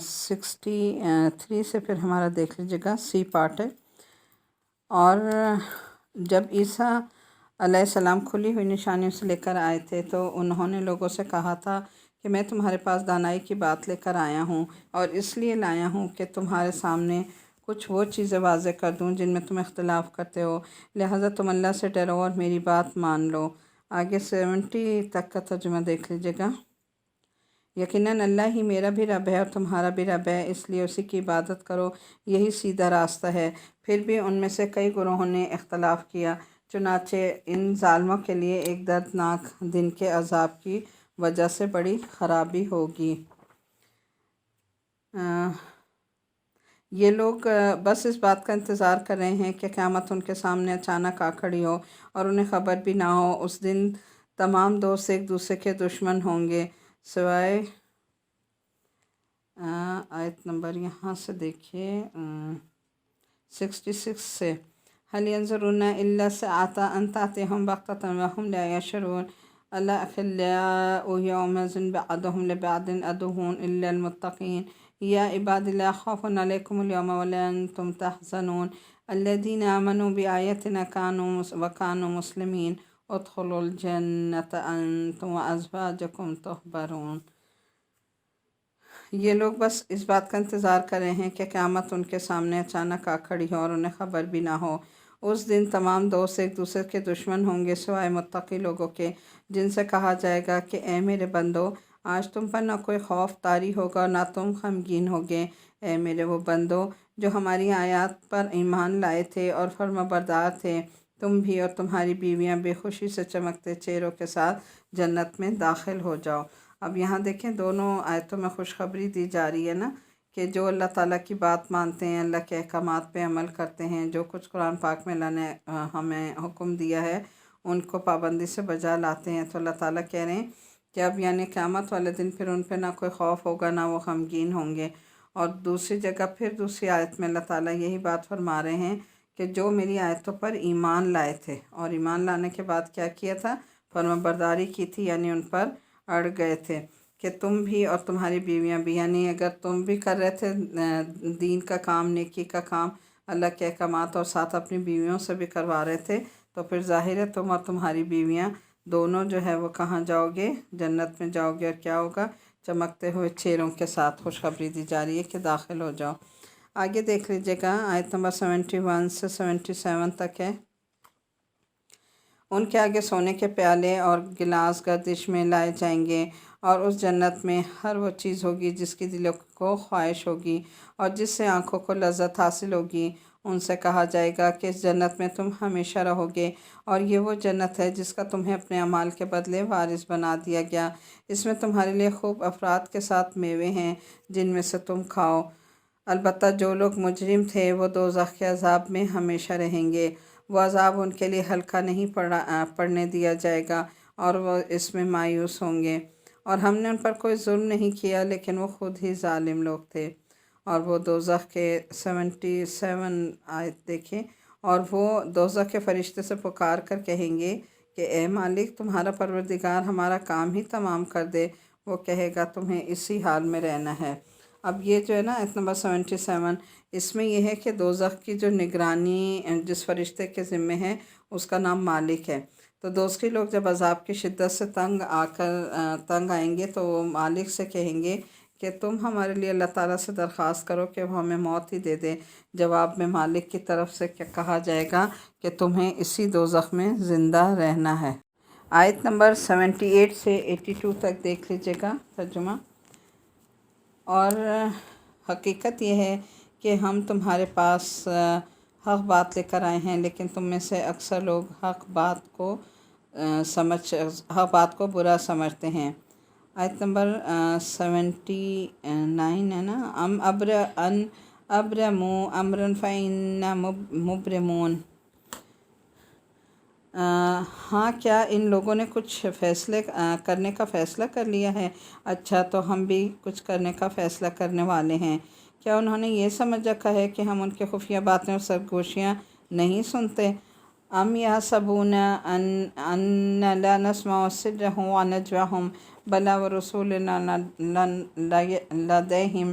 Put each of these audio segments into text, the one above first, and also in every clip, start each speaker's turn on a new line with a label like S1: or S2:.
S1: 63 سے پھر ہمارا دیکھ لیجیے گا سی پارٹ ہے۔ اور جب عیسیٰ علیہ السلام کھلی ہوئی نشانیوں سے لے کر آئے تھے تو انہوں نے لوگوں سے کہا تھا کہ میں تمہارے پاس دانائی کی بات لے کر آیا ہوں، اور اس لیے لایا ہوں کہ تمہارے سامنے کچھ وہ چیزیں واضح کر دوں جن میں تم اختلاف کرتے ہو، لہٰذا تم اللہ سے ڈرو اور میری بات مان لو۔ آگے 70 تک کا ترجمہ دیکھ لیجیے گا۔ یقیناً اللہ ہی میرا بھی رب ہے اور تمہارا بھی رب ہے، اس لیے اسی کی عبادت کرو، یہی سیدھا راستہ ہے۔ پھر بھی ان میں سے کئی گروہوں نے اختلاف کیا، چنانچہ ان ظالموں کے لیے ایک دردناک دن کے عذاب کی وجہ سے بڑی خرابی ہوگی۔ یہ لوگ بس اس بات کا انتظار کر رہے ہیں کہ قیامت ان کے سامنے اچانک آ کھڑی ہو اور انہیں خبر بھی نہ ہو۔ اس دن تمام دوست ایک دوسرے کے دشمن ہوں گے سوائے آیت نمبر یہاں سے دیکھیے 66 سے، هل ينظرون إلا الساعة أن تأتيهم بغتة وهم لا يشعرون الأخلاء يومئذ بعضهم لبعض عدو إلا المتقين يا عباد لا خوف عليكم اليوم ولا أنتم تحزنون الذين آمنوا بآياتنا وكانوا مسلمين ادخلوا الجنة أنتم وأزواجكم تحبرون۔ یہ لوگ بس اس بات کا انتظار کر رہے ہیں کہ قیامت ان کے سامنے اچانک آ کھڑی ہو اور انہیں خبر بھی نہ ہو۔ اس دن تمام دوست ایک دوسرے کے دشمن ہوں گے سوائے متقی لوگوں کے، جن سے کہا جائے گا کہ اے میرے بندو، آج تم پر نہ کوئی خوف طاری ہوگا اور نہ تم غمگین ہوگے۔ اے میرے وہ بندو جو ہماری آیات پر ایمان لائے تھے اور فرما بردار تھے، تم بھی اور تمہاری بیویاں بے خوشی سے چمکتے چہروں کے ساتھ جنت میں داخل ہو جاؤ۔ اب یہاں دیکھیں دونوں آیتوں میں خوشخبری دی جا رہی ہے نا، کہ جو اللہ تعالیٰ کی بات مانتے ہیں، اللہ کے احکامات پہ عمل کرتے ہیں، جو کچھ قرآن پاک میں اللہ نے ہمیں حکم دیا ہے ان کو پابندی سے بجا لاتے ہیں، تو اللہ تعالیٰ کہہ رہے ہیں کہ اب یعنی قیامت والے دن پھر ان پہ نہ کوئی خوف ہوگا نہ وہ غمگین ہوں گے۔ اور دوسری جگہ پھر دوسری آیت میں اللہ تعالیٰ یہی بات فرما رہے ہیں کہ جو میری آیتوں پر ایمان لائے تھے، اور ایمان لانے کے بعد کیا کیا تھا؟ فرما برداری کی تھی، یعنی ان پر اڑ گئے تھے کہ تم بھی اور تمہاری بیویاں بھی، یعنی اگر تم بھی کر رہے تھے دین کا کام، نیکی کا کام، اللہ کے احکامات، اور ساتھ اپنی بیویوں سے بھی کروا رہے تھے، تو پھر ظاہر ہے تم اور تمہاری بیویاں دونوں جو ہے وہ کہاں جاؤ گے؟ جنت میں جاؤ گے، اور کیا ہوگا؟ چمکتے ہوئے چہروں کے ساتھ خوشخبری دی جا رہی ہے کہ داخل ہو جاؤ۔ آگے دیکھ لیجیے گا آیت نمبر 71 سے 77 تک ہے۔ ان کے آگے سونے کے پیالے اور گلاس گردش میں لائے جائیں گے، اور اس جنت میں ہر وہ چیز ہوگی جس کی دلوں کو خواہش ہوگی اور جس سے آنکھوں کو لذت حاصل ہوگی۔ ان سے کہا جائے گا کہ اس جنت میں تم ہمیشہ رہو گے، اور یہ وہ جنت ہے جس کا تمہیں اپنے اعمال کے بدلے وارث بنا دیا گیا۔ اس میں تمہارے لیے خوب افراد کے ساتھ میوے ہیں جن میں سے تم کھاؤ۔ البتہ جو لوگ مجرم تھے وہ دوزخ کے عذاب میں ہمیشہ رہیں گے، وہ عذاب ان کے لیے ہلکا نہیں پڑنے دیا جائے گا، اور وہ اس میں مایوس ہوں گے۔ اور ہم نے ان پر کوئی ظلم نہیں کیا لیکن وہ خود ہی ظالم لوگ تھے۔ اور وہ دوزخ کے 77 آیت دیکھیں، اور وہ دوزخ کے فرشتے سے پکار کر کہیں گے کہ اے مالک، تمہارا پروردگار ہمارا کام ہی تمام کر دے۔ وہ کہے گا تمہیں اسی حال میں رہنا ہے۔ اب یہ جو ہے نا آیت نمبر 77، اس میں یہ ہے کہ دوزخ کی جو نگرانی جس فرشتے کے ذمے ہے اس کا نام مالک ہے۔ تو دوزخی لوگ جب عذاب کی شدت سے تنگ آئیں گے تو وہ مالک سے کہیں گے کہ تم ہمارے لیے اللہ تعالیٰ سے درخواست کرو کہ وہ ہمیں موت ہی دے دے۔ جواب میں مالک کی طرف سے کیا کہا جائے گا کہ تمہیں اسی دوزخ میں زندہ رہنا ہے۔ آیت نمبر 78 سے 82 تک دیکھ لیجیے گا ترجمہ۔ اور حقیقت یہ ہے کہ ہم تمہارے پاس حق بات لے کر آئے ہیں، لیکن تم میں سے اکثر لوگ حق بات کو برا سمجھتے ہیں۔ آیت نمبر 79 ہے نا، ابرموا امرا فإنا مبرمون۔ ہاں، کیا ان لوگوں نے کچھ فیصلے کرنے کا فیصلہ کر لیا ہے؟ اچھا، تو ہم بھی کچھ کرنے کا فیصلہ کرنے والے ہیں۔ کیا انہوں نے یہ سمجھ رکھا ہے کہ ہم ان کے خفیہ باتیں اور سرگوشیاں نہیں سنتے؟ ام یحسبون ان لا نسمع سرهم ونجواهم بلی ورسولنا لدیہم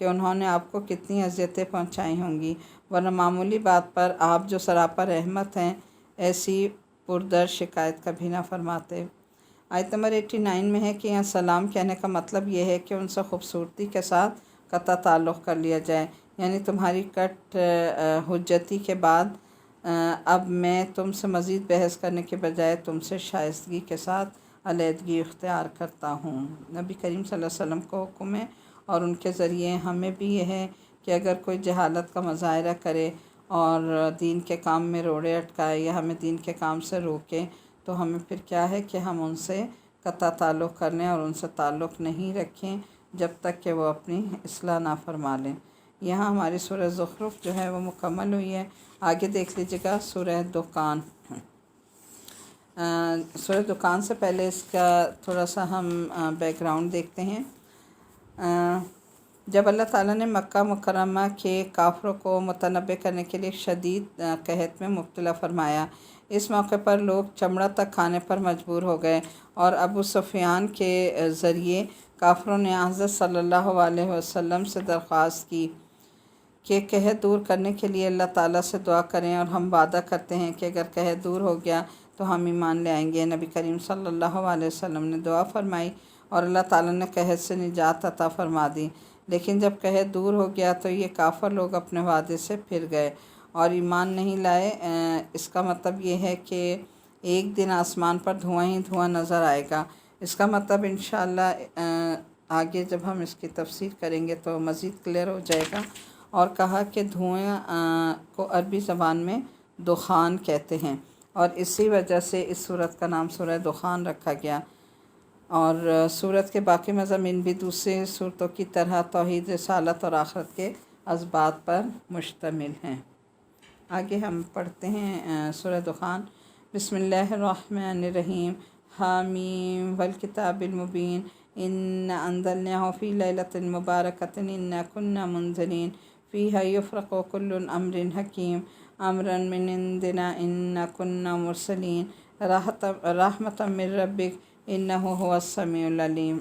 S1: کہ انہوں نے آپ کو کتنی اذیتیں پہنچائی ہوں گی، ورنہ معمولی بات پر آپ جو سراپا رحمت ہیں ایسی پردر شکایت کبھی نہ فرماتے۔ آیت نمبر 89 میں ہے کہ یہاں سلام کہنے کا مطلب یہ ہے کہ ان سے خوبصورتی کے ساتھ قطع تعلق کر لیا جائے، یعنی تمہاری کٹ حجتی کے بعد اب میں تم سے مزید بحث کرنے کے بجائے تم سے شائستگی کے ساتھ علیحدگی اختیار کرتا ہوں۔ نبی کریم صلی اللہ علیہ وسلم کو حکم ہے اور ان کے ذریعے ہمیں بھی یہ ہے کہ اگر کوئی جہالت کا مظاہرہ کرے اور دین کے کام میں روڑے اٹکائے یا ہمیں دین کے کام سے روکے تو ہمیں پھر کیا ہے کہ ہم ان سے قطع تعلق کر لیں اور ان سے تعلق نہیں رکھیں جب تک کہ وہ اپنی اصلاح نہ فرما لیں۔ یہاں ہماری سورہ زخرف جو ہے وہ مکمل ہوئی ہے۔ آگے دیکھ لیجیے گا سورہ دخان۔ سورہ دخان سے پہلے اس کا تھوڑا سا ہم بیک گراؤنڈ دیکھتے ہیں۔ جب اللہ تعالیٰ نے مکہ مکرمہ کے کافروں کو متنبع کرنے کے لیے شدید قحط میں مبتلا فرمایا، اس موقع پر لوگ چمڑا تک کھانے پر مجبور ہو گئے اور ابو سفیان کے ذریعے کافروں نے حضرت صلی اللہ علیہ وسلم سے درخواست کی کہ قحط دور کرنے کے لیے اللہ تعالیٰ سے دعا کریں اور ہم وعدہ کرتے ہیں کہ اگر قحط دور ہو گیا تو ہم ایمان لے آئیں گے۔ نبی کریم صلی اللہ علیہ وسلم نے دعا فرمائی اور اللہ تعالیٰ نے قحط سے نجات عطا فرما دی، لیکن جب قحط دور ہو گیا تو یہ کافر لوگ اپنے وعدے سے پھر گئے اور ایمان نہیں لائے۔ اس کا مطلب یہ ہے کہ ایک دن آسمان پر دھواں ہی دھواں نظر آئے گا۔ اس کا مطلب انشاءاللہ آگے جب ہم اس کی تفسیر کریں گے تو مزید کلیئر ہو جائے گا۔ اور کہا کہ دھوئیں کو عربی زبان میں دخان کہتے ہیں اور اسی وجہ سے اس سورت کا نام سورہ دخان رکھا گیا، اور سورت کے باقی مضامین بھی دوسری سورتوں کی طرح توحید، رسالت اور آخرت کے اسبات پر مشتمل ہیں۔ آگے ہم پڑھتے ہیں سورہ دخان۔ بسم اللہ الرحمن الرحیم، حامیم والکتاب المبین، انا انزلناہ فی لیلۃ مبارکۃ انا کنا منذرین فیہا یفرق کل امر حکیم امرا من عندنا انا کنا مرسلین رحمۃ من ربک انہ هو السمیع العلیم۔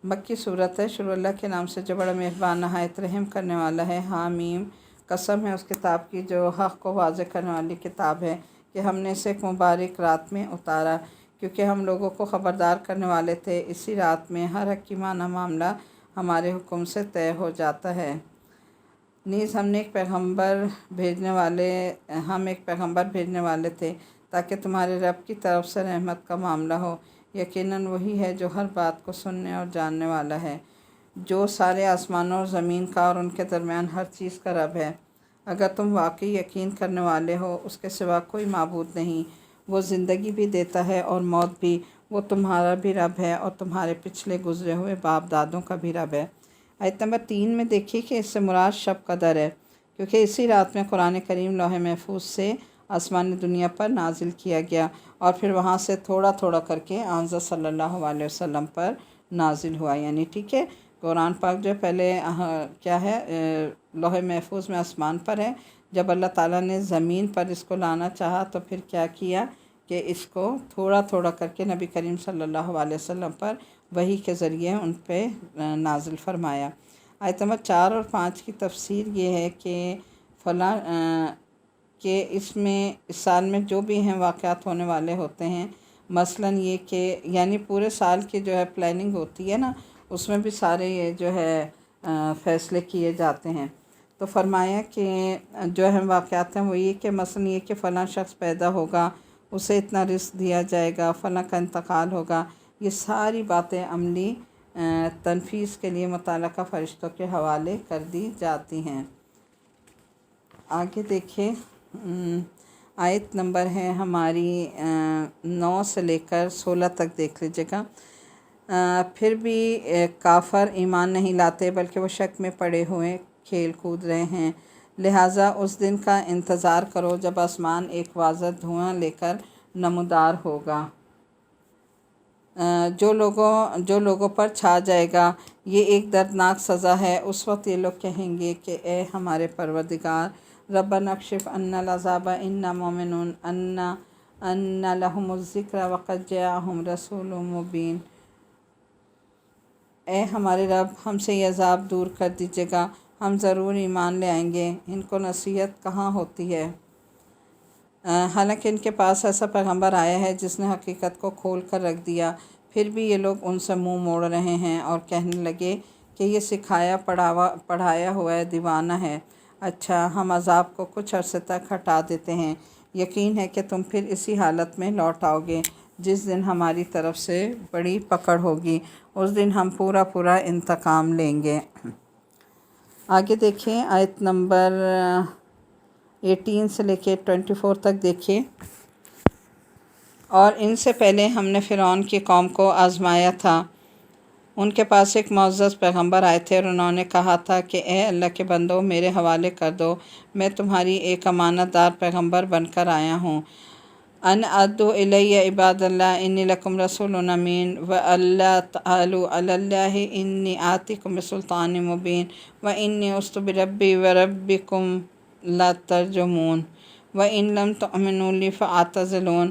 S1: مکی صورت ہے۔ شروع اللہ کے نام سے جو بڑا مہربان نہایت رحم کرنے والا ہے۔ حامیم، قسم ہے اس کتاب کی جو حق کو واضح کرنے والی کتاب ہے کہ ہم نے اسے ایک مبارک رات میں اتارا کیونکہ ہم لوگوں کو خبردار کرنے والے تھے۔ اسی رات میں ہر حکیمانہ معاملہ ہمارے حکم سے طے ہو جاتا ہے۔ نیز ہم ایک پیغمبر بھیجنے والے تھے تاکہ تمہارے رب کی طرف سے رحمت کا معاملہ ہو۔ یقیناً وہی ہے جو ہر بات کو سننے اور جاننے والا ہے، جو سارے آسمانوں اور زمین کا اور ان کے درمیان ہر چیز کا رب ہے۔ اگر تم واقعی یقین کرنے والے ہو اس کے سوا کوئی معبود نہیں، وہ زندگی بھی دیتا ہے اور موت بھی، وہ تمہارا بھی رب ہے اور تمہارے پچھلے گزرے ہوئے باپ دادوں کا بھی رب ہے۔ آیت نمبر 3 میں دیکھیے کہ اس سے مراد شب قدر ہے کیونکہ اسی رات میں قرآن کریم لوح محفوظ سے آسمان دنیا پر نازل کیا گیا اور پھر وہاں سے تھوڑا تھوڑا کر کے حضرت صلی اللہ علیہ وسلم پر نازل ہوا، یعنی ٹھیک ہے قرآن پاک جو پہلے کیا ہے لوح محفوظ میں آسمان پر ہے۔ جب اللہ تعالیٰ نے زمین پر اس کو لانا چاہا تو پھر کیا کیا کہ اس کو تھوڑا تھوڑا کر کے نبی کریم صلی اللہ علیہ وسلم پر وحی کے ذریعے ان پہ نازل فرمایا۔ آیت نمبر 4 اور 5 کی تفسیر یہ ہے کہ فلاں کہ اس میں اس سال میں جو بھی ہیں واقعات ہونے والے ہوتے ہیں، مثلاً یہ کہ یعنی پورے سال کی جو ہے پلاننگ ہوتی ہے نا، اس میں بھی سارے یہ جو ہے فیصلے کیے جاتے ہیں۔ تو فرمایا کہ جو اہم واقعات ہیں وہ یہ کہ مثلاً یہ کہ فلاں شخص پیدا ہوگا، اسے اتنا رزق دیا جائے گا، فلاں کا انتقال ہوگا، یہ ساری باتیں عملی تنفیذ کے لیے متعلقہ فرشتوں کے حوالے کر دی جاتی ہیں۔ آگے دیکھیں آیت نمبر ہے ہماری 9 سے لے کر 16 تک دیکھ لیجیے گا۔ پھر بھی کافر ایمان نہیں لاتے بلکہ وہ شک میں پڑے ہوئے کھیل کود رہے ہیں، لہٰذا اس دن کا انتظار کرو جب آسمان ایک واضح دھواں لے کر نمودار ہوگا، جو لوگوں پر چھا جائے گا، یہ ایک دردناک سزا ہے۔ اس وقت یہ لوگ کہیں گے کہ اے ہمارے پروردگار، ربنا اکشف عنا العذاب انا مومنون ان لهم الذکر وقد جاءهم رسول مبین۔ اے ہمارے رب ہم سے یہ عذاب دور کر دیجیے گا، ہم ضرور ایمان لے آئیں گے۔ ان کو نصیحت کہاں ہوتی ہے؟ حالانکہ ان کے پاس ایسا پیغمبر آیا ہے جس نے حقیقت کو کھول کر رکھ دیا، پھر بھی یہ لوگ ان سے منہ موڑ رہے ہیں اور کہنے لگے کہ یہ سکھایا پڑھایا ہوا ہے، دیوانہ ہے۔ اچھا، ہم عذاب کو کچھ عرصے تک ہٹا دیتے ہیں، یقین ہے کہ تم پھر اسی حالت میں لوٹ آؤ گے جس دن ہماری طرف سے بڑی پکڑ ہوگی، اس دن ہم پورا انتقام لیں گے۔ آگے دیکھیں آیت نمبر 18 سے لے کے 24 تک دیکھیے۔ اور ان سے پہلے ہم نے فرعون کی قوم کو آزمایا تھا، ان کے پاس ایک معزز پیغمبر آئے تھے اور انہوں نے کہا تھا کہ اے اللہ کے بندو میرے حوالے کر دو، میں تمہاری ایک امانت دار پیغمبر بن کر آیا ہوں۔ ان ادعو الی عباد اللہ انی لکم رسول امین والا تعلوا علی اللہ انی آتیکم بسلطان مبین وانی عصت بربی وربکم لا ترجمون وان لم تؤمنوا لی فاعتزلون۔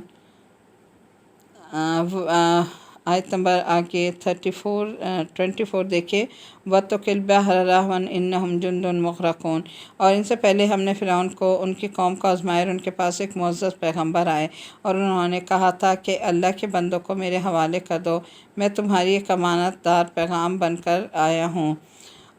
S1: آیت نمبر آگے 24 دیکھے وَاتَّقِ الْبَحْرَ رَهْوًا إِنَّهُمْ جُندٌ مُغْرَقُونَ۔ اور ان سے پہلے ہم نے فرعون کو ان کی قوم کو آزمایا اور ان کے پاس ایک معزز پیغمبر آئے اور انہوں نے کہا تھا کہ اللہ کے بندوں کو میرے حوالے کر دو، میں تمہاری ایک امانت دار پیغام بن کر آیا ہوں،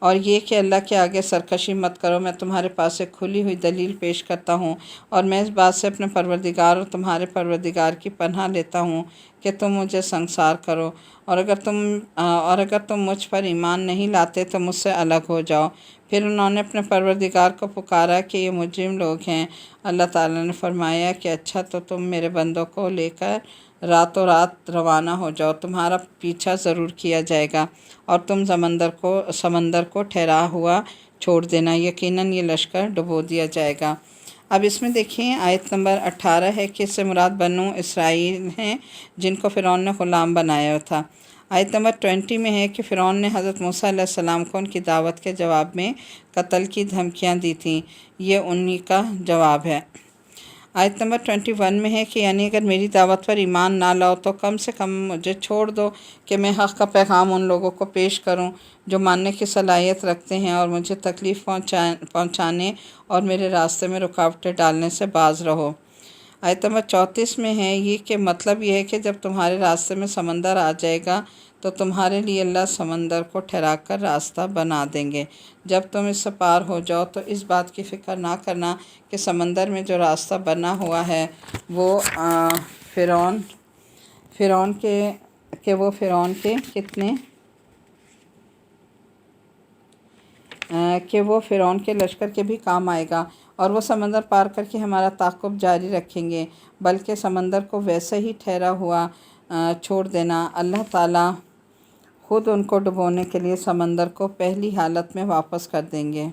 S1: اور یہ کہ اللہ کے آگے سرکشی مت کرو، میں تمہارے پاس ایک کھلی ہوئی دلیل پیش کرتا ہوں، اور میں اس بات سے اپنے پروردگار اور تمہارے پروردگار کی پناہ لیتا ہوں کہ تم مجھے سنگسار کرو، اور اگر تم مجھ پر ایمان نہیں لاتے تو مجھ سے الگ ہو جاؤ۔ پھر انہوں نے اپنے پروردگار کو پکارا کہ یہ مجرم لوگ ہیں۔ اللہ تعالیٰ نے فرمایا کہ اچھا، تو تم میرے بندوں کو لے کر راتوں رات روانہ ہو جاؤ، تمہارا پیچھا ضرور کیا جائے گا، اور تم سمندر کو ٹھہرا ہوا چھوڑ دینا، یقیناً یہ لشکر ڈبو دیا جائے گا۔ اب اس میں دیکھیں آیت نمبر 18 ہے کہ اس سے مراد بنو اسرائیل ہیں جن کو فرعون نے غلام بنایا تھا۔ آیت نمبر 20 میں ہے کہ فرعون نے حضرت موسیٰ علیہ السلام کو ان کی دعوت کے جواب میں قتل کی دھمکیاں دی تھیں، یہ انہی کا جواب ہے۔ آیت نمبر 21 میں ہے کہ یعنی اگر میری دعوت پر ایمان نہ لاؤ تو کم سے کم مجھے چھوڑ دو کہ میں حق کا پیغام ان لوگوں کو پیش کروں جو ماننے کی صلاحیت رکھتے ہیں، اور مجھے تکلیف پہنچانے اور میرے راستے میں رکاوٹیں ڈالنے سے باز رہو۔ آیت نمبر 34 میں ہے یہ کہ مطلب یہ ہے کہ جب تمہارے راستے میں سمندر آ جائے گا تو تمہارے لیے اللہ سمندر کو ٹھہرا کر راستہ بنا دیں گے، جب تم اس سے پار ہو جاؤ تو اس بات کی فکر نہ کرنا کہ سمندر میں جو راستہ بنا ہوا ہے وہ فرعون کے لشکر کے بھی کام آئے گا، اور وہ سمندر پار کر کے ہمارا تعاقب جاری رکھیں گے، بلکہ سمندر کو ویسے ہی ٹھہرا ہوا چھوڑ دینا۔ اللہ تعالیٰ خود ان کو ڈبونے کے لیے سمندر کو پہلی حالت میں واپس کر دیں گے۔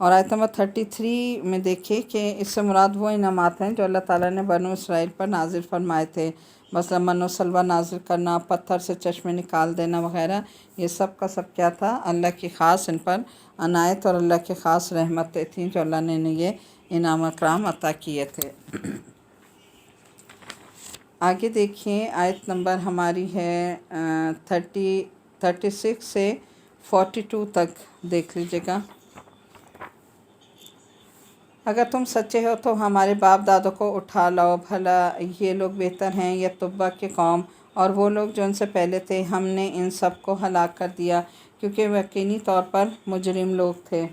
S1: اور آیت نمبر 33 میں دیکھیں کہ اس سے مراد وہ انعامات ہیں جو اللہ تعالیٰ نے بنو اسرائیل پر نازل فرمائے تھے، مثلا من و سلوہ نازل کرنا، پتھر سے چشمے نکال دینا وغیرہ، یہ سب کا سب کیا تھا؟ اللہ کی خاص ان پر عنایت اور اللہ کی خاص رحمتیں تھیں جو اللہ نے انہیں یہ انعام اکرام عطا کیے تھے۔ آگے دیکھیں آیت نمبر ہماری ہے 36 سے 42 تک دیکھ لیجیے گا۔ اگر تم سچے ہو تو ہمارے باپ دادوں کو اٹھا لاؤ، بھلا یہ لوگ بہتر ہیں یا تبع کی قوم اور وہ لوگ جو ان سے پہلے تھے؟ ہم نے ان سب کو ہلاک کر دیا کیونکہ وہ یقینی طور پر مجرم لوگ تھے۔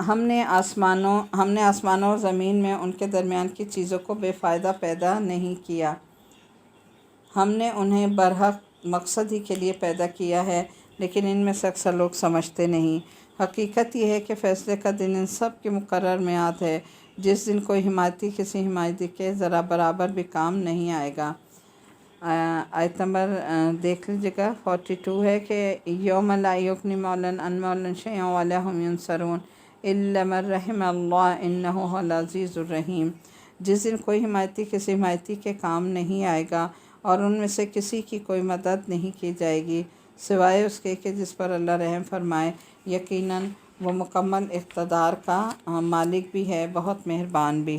S1: ہم نے آسمانوں اور زمین میں ان کے درمیان کی چیزوں کو بے فائدہ پیدا نہیں کیا، ہم نے انہیں برحق مقصد ہی کے لیے پیدا کیا ہے، لیکن ان میں سے اکثر لوگ سمجھتے نہیں۔ حقیقت یہ ہے کہ فیصلے کا دن ان سب کی مقرر میعاد ہے، جس دن کوئی حمایتی کسی حمایتی کے ذرا برابر بھی کام نہیں آئے گا۔ آیت نمبر دیکھ لیجیے گا 42 ہے کہ یوم لا یغنی مولا عن مولا شیئا ولا هم ینصرون الا من رحم اللہ انہ هو العزیز الرحیم۔ جس دن کوئی حمایتی کسی حمایتی کے کام نہیں آئے گا اور ان میں سے کسی کی کوئی مدد نہیں کی جائے گی سوائے اس کے کہ جس پر اللہ رحم فرمائے، یقیناً وہ مکمل اقتدار کا مالک بھی ہے، بہت مہربان بھی۔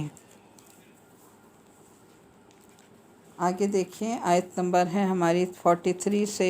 S1: آگے دیکھیں آیت نمبر ہے ہماری 43 سے